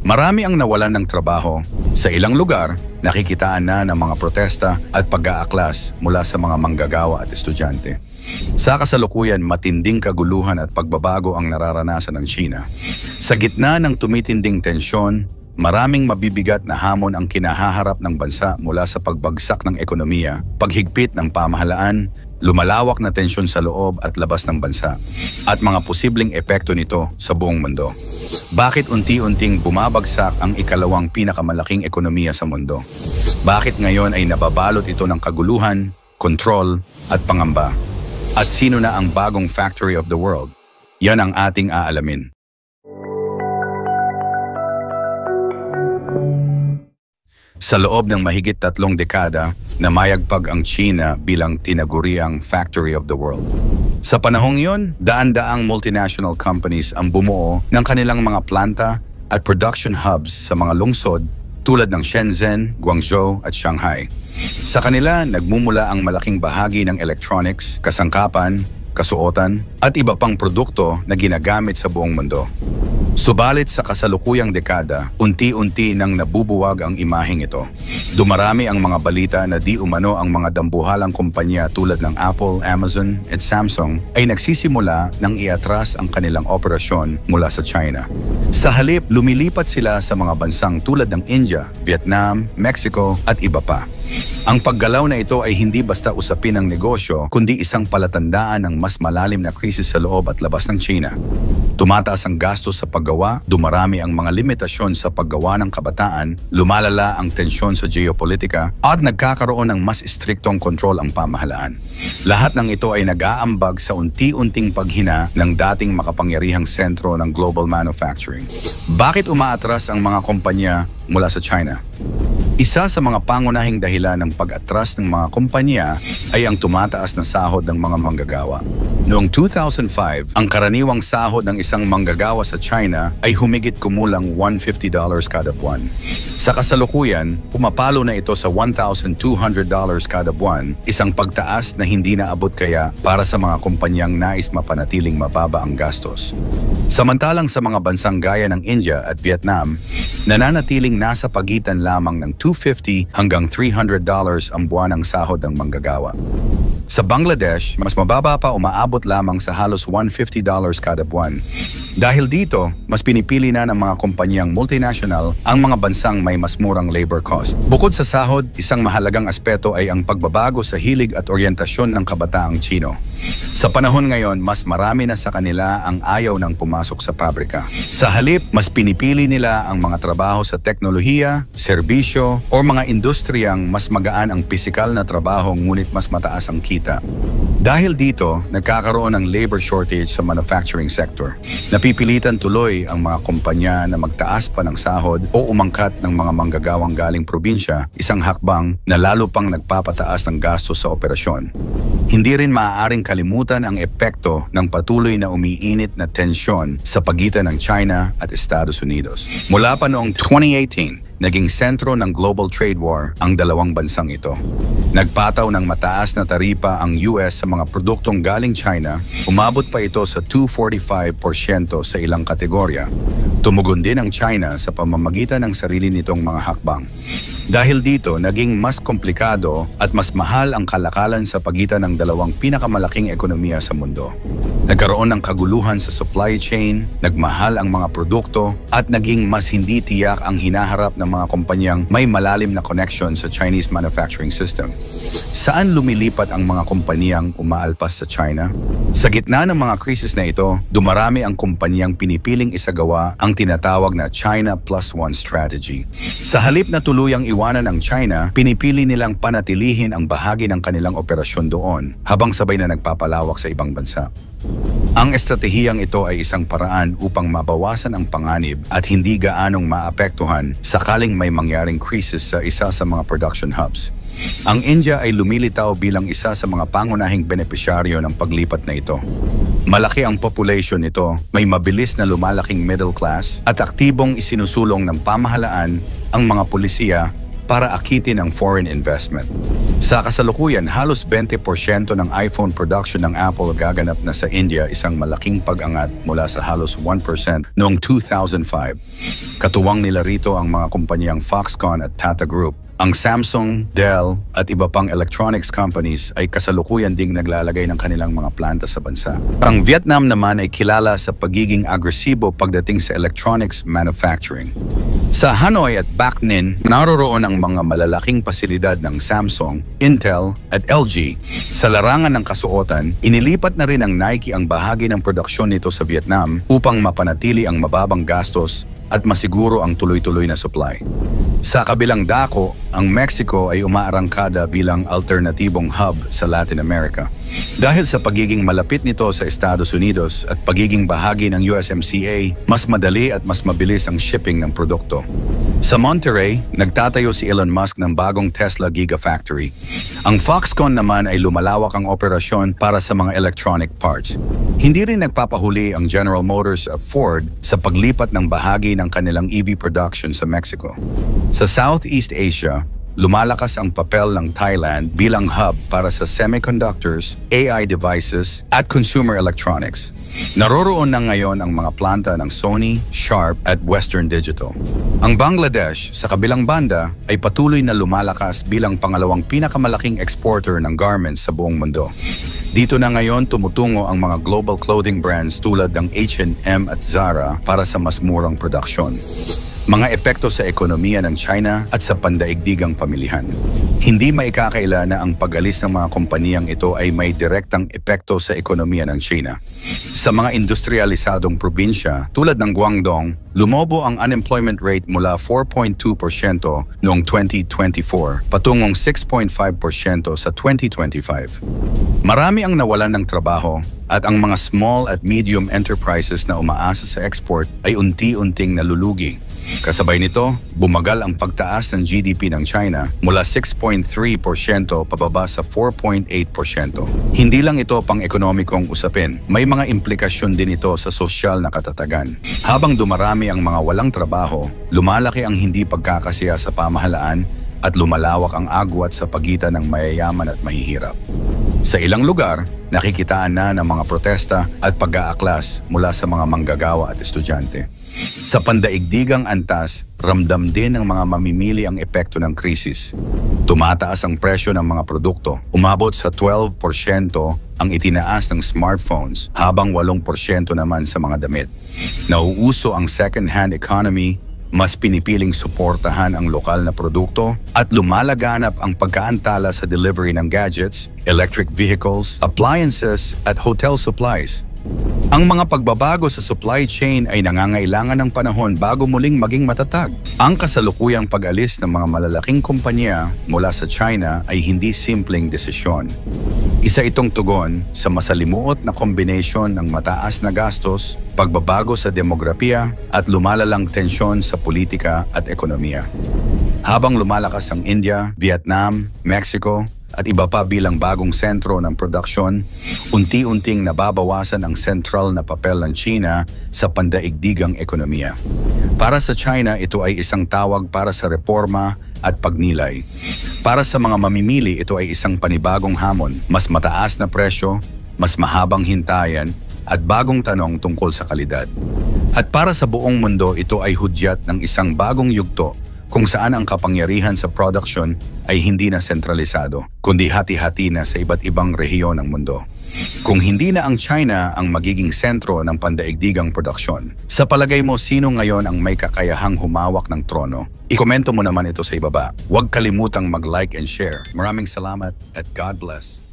Marami ang nawalan ng trabaho. Sa ilang lugar, nakikitaan na ng mga protesta at pag-aaklas mula sa mga manggagawa at estudyante. Sa kasalukuyan, matinding kaguluhan at pagbabago ang nararanasan ng China. Sa gitna ng tumitinding tensyon, maraming mabibigat na hamon ang kinahaharap ng bansa mula sa pagbagsak ng ekonomiya, paghigpit ng pamahalaan, lumalawak na tensyon sa loob at labas ng bansa, at mga posibleng epekto nito sa buong mundo. Bakit unti-unting bumabagsak ang ikalawang pinakamalaking ekonomiya sa mundo? Bakit ngayon ay nababalot ito ng kaguluhan, kontrol, at pangamba? At sino na ang bagong factory of the world? Yan ang ating aalamin. Sa loob ng mahigit 3 dekada, namayagpag ang China bilang tinaguriang factory of the world. Sa panahong yon, daan-daang multinational companies ang bumuo ng kanilang mga planta at production hubs sa mga lungsod tulad ng Shenzhen, Guangzhou at Shanghai. Sa kanila, nagmumula ang malaking bahagi ng electronics, kasangkapan, kasuotan at iba pang produkto na ginagamit sa buong mundo. Subalit sa kasalukuyang dekada, unti-unti nang nabubuwag ang imaheng ito. Dumarami ang mga balita na di umano ang mga dambuhalang kumpanya tulad ng Apple, Amazon at Samsung ay nagsisimula nang iatras ang kanilang operasyon mula sa China. Sa halip, lumilipat sila sa mga bansang tulad ng India, Vietnam, Mexico at iba pa. Ang paggalaw na ito ay hindi basta usapin ng negosyo, kundi isang palatandaan ng mas malalim na krisis sa loob at labas ng China. Tumataas ang gastos sa paggawa, dumarami ang mga limitasyon sa paggawa ng kabataan, lumalala ang tensyon sa geopolitika, at nagkakaroon ng mas istriktong kontrol ang pamahalaan. Lahat ng ito ay nag-aambag sa unti-unting paghina ng dating makapangyarihang sentro ng global manufacturing. Bakit umaatras ang mga kumpanya mula sa China? Isa sa mga pangunahing dahilan ng pag-atras ng mga kumpanya ay ang tumataas na sahod ng mga manggagawa. Noong 2005, ang karaniwang sahod ng isang manggagawa sa China ay humigit kumulang $150 kada buwan. Sa kasalukuyan, pumapalo na ito sa $1,200 kada buwan, isang pagtaas na hindi naabot kaya para sa mga kumpanyang nais mapanatiling mababa ang gastos. Samantalang sa mga bansang gaya ng India at Vietnam, nananatiling nasa pagitan lamang ng $250 hanggang $300 ang buwanang sahod ng manggagawa. Sa Bangladesh, mas mababa pa, umaabot lamang sa halos $150 kada buwan. Dahil dito, mas pinipili na ng mga kumpanyang multinational ang mga bansang may mas murang labor cost. Bukod sa sahod, isang mahalagang aspeto ay ang pagbabago sa hilig at oryentasyon ng kabataang Chino. Sa panahon ngayon, mas marami na sa kanila ang ayaw ng pumasok sa pabrika. Sa halip, mas pinipili nila ang mga trabaho sa teknolohiya, serbisyo, o mga industriyang mas magaan ang pisikal na trabaho ngunit mas mataas ang kita. Dahil dito, nagkakaroon ng labor shortage sa manufacturing sector. Napipilitan tuloy ang mga kumpanya na magtaas pa ng sahod o umangkat ng mga manggagawang galing probinsya, isang hakbang na lalo pang nagpapataas ng gastos sa operasyon. Hindi rin maaaring kalimutan ang epekto ng patuloy na umiinit na tensyon sa pagitan ng China at Estados Unidos. Mula pa noong 2018, naging sentro ng global trade war ang dalawang bansang ito. Nagpataw ng mataas na taripa ang US sa mga produktong galing China, umabot pa ito sa 245% sa ilang kategorya. Tumugon din ang China sa pamamagitan ng sarili nitong mga hakbang. Dahil dito, naging mas komplikado at mas mahal ang kalakalan sa pagitan ng dalawang pinakamalaking ekonomiya sa mundo. Nagkaroon ng kaguluhan sa supply chain, nagmahal ang mga produkto, at naging mas hindi tiyak ang hinaharap ng mga kumpanyang may malalim na connection sa Chinese manufacturing system. Saan lumilipat ang mga kumpanyang umaalpas sa China? Sa gitna ng mga krisis na ito, dumarami ang kumpanyang pinipiling isagawa ang tinatawag na China Plus One strategy. Sa halip na tuluyang iwanan ang China, pinipili nilang panatilihin ang bahagi ng kanilang operasyon doon habang sabay na nagpapalawak sa ibang bansa. Ang estratehiyang ito ay isang paraan upang mabawasan ang panganib at hindi gaanong maapektuhan sakaling may mangyaring krisis sa isa sa mga production hubs. Ang India ay lumilitaw bilang isa sa mga pangunahing benepisyaryo ng paglipat na ito. Malaki ang population nito, may mabilis na lumalaking middle class at aktibong isinusulong ng pamahalaan, ang mga pulisiya para akitin ang foreign investment. Sa kasalukuyan, halos 20% ng iPhone production ng Apple gaganap na sa India, isang malaking pag-angat mula sa halos 1% noong 2005. Katuwang nila rito ang mga kumpanyang Foxconn at Tata Group. Ang Samsung, Dell at iba pang electronics companies ay kasalukuyan ding naglalagay ng kanilang mga planta sa bansa. Ang Vietnam naman ay kilala sa pagiging agresibo pagdating sa electronics manufacturing. Sa Hanoi at Bac Ninh, naroroon ang mga malalaking pasilidad ng Samsung, Intel at LG. Sa larangan ng kasuotan, inilipat na rin ng Nike ang bahagi ng produksyon nito sa Vietnam upang mapanatili ang mababang gastos at masiguro ang tuloy-tuloy na supply. Sa kabilang dako, ang Mexico ay umaarangkada bilang alternatibong hub sa Latin America. Dahil sa pagiging malapit nito sa Estados Unidos at pagiging bahagi ng USMCA, mas madali at mas mabilis ang shipping ng produkto. Sa Monterrey, nagtatayo si Elon Musk ng bagong Tesla Gigafactory. Ang Foxconn naman ay lumalawak ang operasyon para sa mga electronic parts. Hindi rin nagpapahuli ang General Motors at Ford sa paglipat ng bahagi ng kanilang EV production sa Mexico. Sa Southeast Asia, lumalakas ang papel ng Thailand bilang hub para sa semiconductors, AI devices at consumer electronics. Naroroon na ngayon ang mga planta ng Sony, Sharp at Western Digital. Ang Bangladesh, sa kabilang banda, ay patuloy na lumalakas bilang pangalawang pinakamalaking exporter ng garments sa buong mundo. Dito na ngayon tumutungo ang mga global clothing brands tulad ng H&M at Zara para sa mas murang produksyon. Mga epekto sa ekonomiya ng China at sa pandaigdigang pamilihan. Hindi maikakaila na ang pag-alis ng mga kompaniyang ito ay may direktang epekto sa ekonomiya ng China. Sa mga industrialisadong probinsya tulad ng Guangdong, lumobo ang unemployment rate mula 4.2% noong 2024 patungong 6.5% sa 2025. Marami ang nawalan ng trabaho at ang mga small at medium enterprises na umaasa sa export ay unti-unting nalulugi. Kasabay nito, bumagal ang pagtaas ng GDP ng China mula 6.3% pababa sa 4.8%. Hindi lang ito pang ekonomikong usapin, may mga implikasyon din ito sa sosyal na katatagan. Habang dumarami ang mga walang trabaho, lumalaki ang hindi pagkakasiya sa pamahalaan at lumalawak ang agwat sa pagitan ng mayayaman at mahihirap. Sa ilang lugar, nakikitaan na ng mga protesta at pag-aaklas mula sa mga manggagawa at estudyante. Sa pandaigdigang antas, ramdam din ng mga mamimili ang epekto ng krisis. Tumataas ang presyo ng mga produkto. Umabot sa 12% ang itinaas ng smartphones, habang 8% naman sa mga damit. Nauuso ang second-hand economy, mas pinipiling suportahan ang lokal na produkto at lumalaganap ang pagkaantala sa delivery ng gadgets, electric vehicles, appliances at hotel supplies. Ang mga pagbabago sa supply chain ay nangangailangan ng panahon bago muling maging matatag. Ang kasalukuyang pag-alis ng mga malalaking kumpanya mula sa China ay hindi simpleng desisyon. Isa itong tugon sa masalimuot na kombinasyon ng mataas na gastos, pagbabago sa demografiya at lumalalang tensyon sa politika at ekonomiya. Habang lumalakas ang India, Vietnam, Mexico, at iba pa bilang bagong sentro ng produksyon, unti-unting nababawasan ang sentral na papel ng China sa pandaigdigang ekonomiya. Para sa China, ito ay isang tawag para sa reforma at pagnilay. Para sa mga mamimili, ito ay isang panibagong hamon, mas mataas na presyo, mas mahabang hintayan, at bagong tanong tungkol sa kalidad. At para sa buong mundo, ito ay hudyat ng isang bagong yugto kung saan ang kapangyarihan sa production ay hindi na sentralisado, kundi hati-hati na sa iba't ibang rehiyon ng mundo. Kung hindi na ang China ang magiging sentro ng pandaigdigang produksyon, sa palagay mo sino ngayon ang may kakayahang humawak ng trono? Ikomento mo naman ito sa ibaba. Huwag kalimutang mag-like and share. Maraming salamat at God bless.